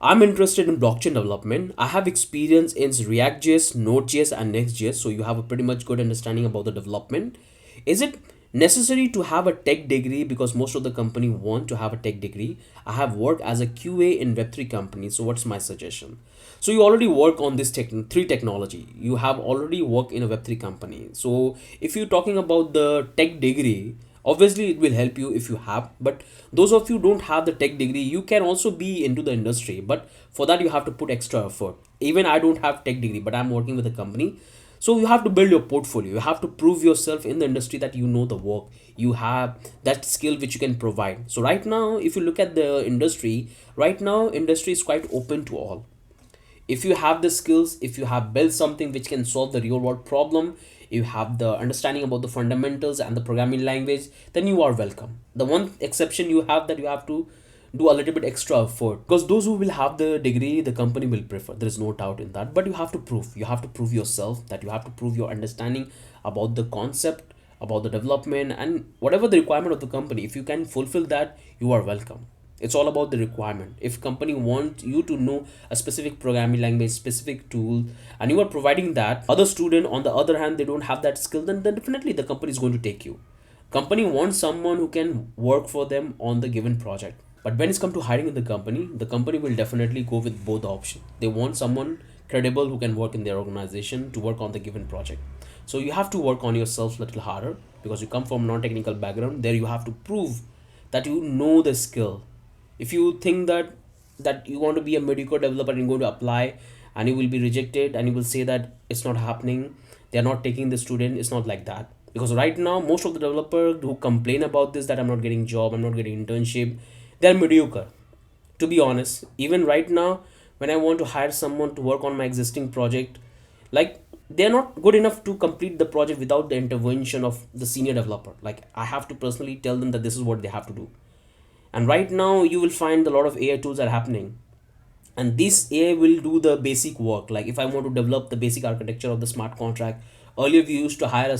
I'm interested in blockchain development. I have experience in React.js, Node.js, and Next.js, so you have a pretty much good understanding about the development. Is it necessary to have a tech degree? Because most of the company want to have a tech degree. I have worked as a QA in Web3 companies, so what's my suggestion? So you already work on this three technology. You have already worked in a Web3 company. So if you're talking about the tech degree, obviously it will help you if you have, but those of you don't have the tech degree, you can also be into the industry, but for that you have to put extra effort. Even I don't have tech degree, but I'm working with a company, so you have to build your portfolio. You have to prove yourself in the industry that you know the work, you have that skill which you can provide. So right now if you look at the industry, right now industry is quite open to all. If you have the skills, if you have built something which can solve the real world problem, you have the understanding about the fundamentals and the programming language, then you are welcome. The one exception you have, that you have to do a little bit extra effort, because those who will have the degree the company will prefer, there is no doubt in that, but you have to prove yourself, that you have to prove your understanding about the concept, about the development, and whatever the requirement of the company. If you can fulfill that, you are welcome. It's all about the requirement. If company want you to know a specific programming language, specific tool, and you are providing that, other student on the other hand they don't have that skill, then definitely the company is going to take you. Company wants someone who can work for them on the given project. But when it's come to hiring in the company will definitely go with both options. They want someone credible who can work in their organization to work on the given project. So you have to work on yourself a little harder, because you come from non-technical background. There you have to prove that you know the skill. If you think that you want to be a mediocre developer and you're going to apply and you will be rejected and you will say that it's not happening, they're not taking the student, it's not like that. Because right now most of the developers who complain about this, that I'm not getting job, I'm not getting internship, they're mediocre. To be honest, even right now when I want to hire someone to work on my existing project, like, they're not good enough to complete the project without the intervention of the senior developer. Like, I have to personally tell them that this is what they have to do. And right now you will find a lot of AI tools are happening, and this AI will do the basic work. Like, if I want to develop the basic architecture of the smart contract, earlier we used to hire a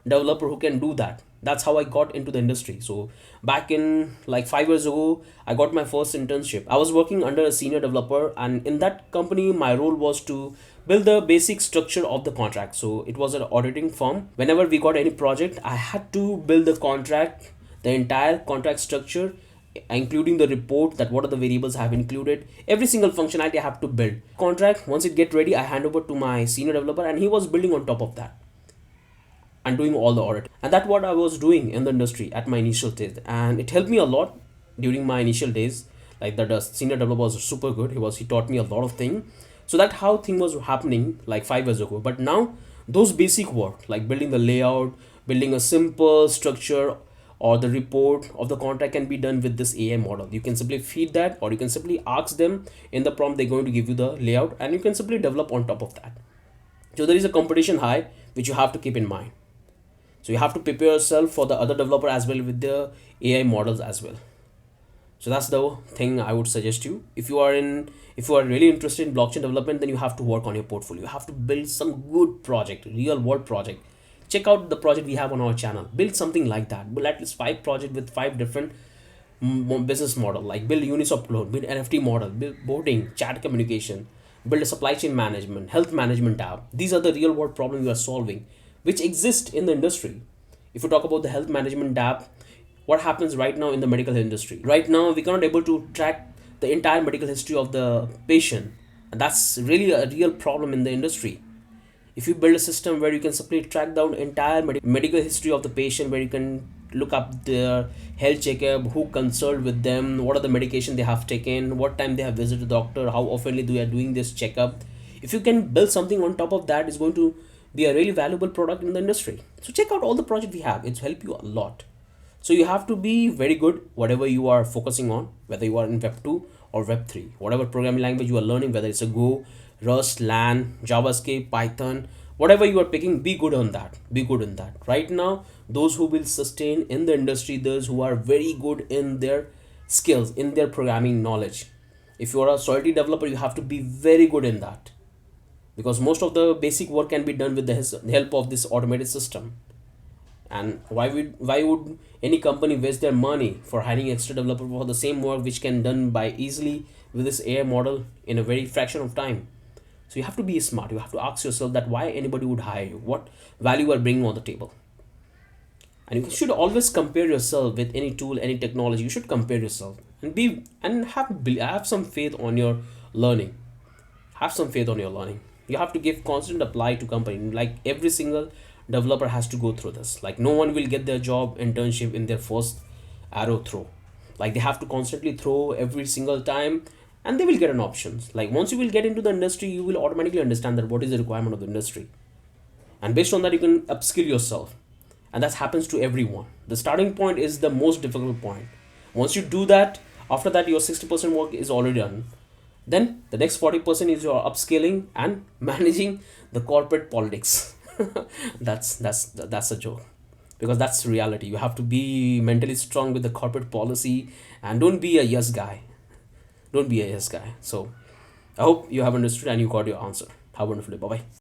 developer who can do that. That's how I got into the industry. So back in like 5 years ago, I got my first internship. I was working under a senior developer, and in that company my role was to build the basic structure of the contract. So it was an auditing firm. Whenever we got any project, I had to build the contract, the entire contract structure, including the report, that what are the variables I have included, every single functionality I have to build. Contract, once it get ready, I hand over to my senior developer, and he was building on top of that and doing all the audit. And that's what I was doing in the industry at my initial stage, and it helped me a lot during my initial days. Like, the senior developer was super good. He taught me a lot of things. So that how thing was happening like 5 years ago. But now those basic work, like building the layout, building a simple structure, or the report of the contract, can be done with this AI model. You can simply feed that, or you can simply ask them in the prompt. They're going to give you the layout, and you can simply develop on top of that. So there is a competition high, which you have to keep in mind. So you have to prepare yourself for the other developer as well with the AI models as well. So that's the thing I would suggest you. If you are really interested in blockchain development, then you have to work on your portfolio. You have to build some good project, real world project. Check out the project we have on our channel. Build something like that. Build at least 5 projects with 5 different business model. Like, build Uniswap cloud, build NFT model, build boarding, chat communication, build a supply chain management, health management app. These are the real world problem you are solving, which exist in the industry. If you talk about the health management app, what happens right now in the medical industry? Right now we cannot able to track the entire medical history of the patient, and that's really a real problem in the industry. If you build a system where you can simply track down entire medical history of the patient, where you can look up their health checkup, who consulted with them, what are the medication they have taken, what time they have visited the doctor, how oftenly they are doing this checkup. If you can build something on top of that, it's going to be a really valuable product in the industry. So check out all the projects we have. It's help you a lot. So you have to be very good whatever you are focusing on, whether you are in web 2 or web 3, whatever programming language you are learning, whether it's a Go, Rust, Lan, JavaScript, Python, whatever you are picking, be good on that. Be good in that. Right now, those who will sustain in the industry, those who are very good in their skills, in their programming knowledge. If you are a Solidity developer, you have to be very good in that, because most of the basic work can be done with the help of this automated system. And why would any company waste their money for hiring extra developer for the same work which can done by easily with this AI model in a very fraction of time? So you have to be smart. You have to ask yourself that why anybody would hire you, what value you are bringing on the table. And you should always compare yourself with any tool, any technology. You should compare yourself and be and have some faith on your learning. Have some faith on your learning. You have to give constant apply to company. Like every single developer has to go through this. Like no one will get their job internship in their first arrow throw. Like they have to constantly throw every single time, and they will get an options. Like once you will get into the industry, you will automatically understand that what is the requirement of the industry, and based on that you can upskill yourself. And that happens to everyone. The starting point is the most difficult point. Once you do that, after that your 60% work is already done. Then the next 40% is your upscaling and managing the corporate politics. That's a joke, because that's reality. You have to be mentally strong with the corporate policy, and don't be a yes guy. Don't be a yes guy. So I hope you have understood and you got your answer. Have a wonderful day. Bye bye.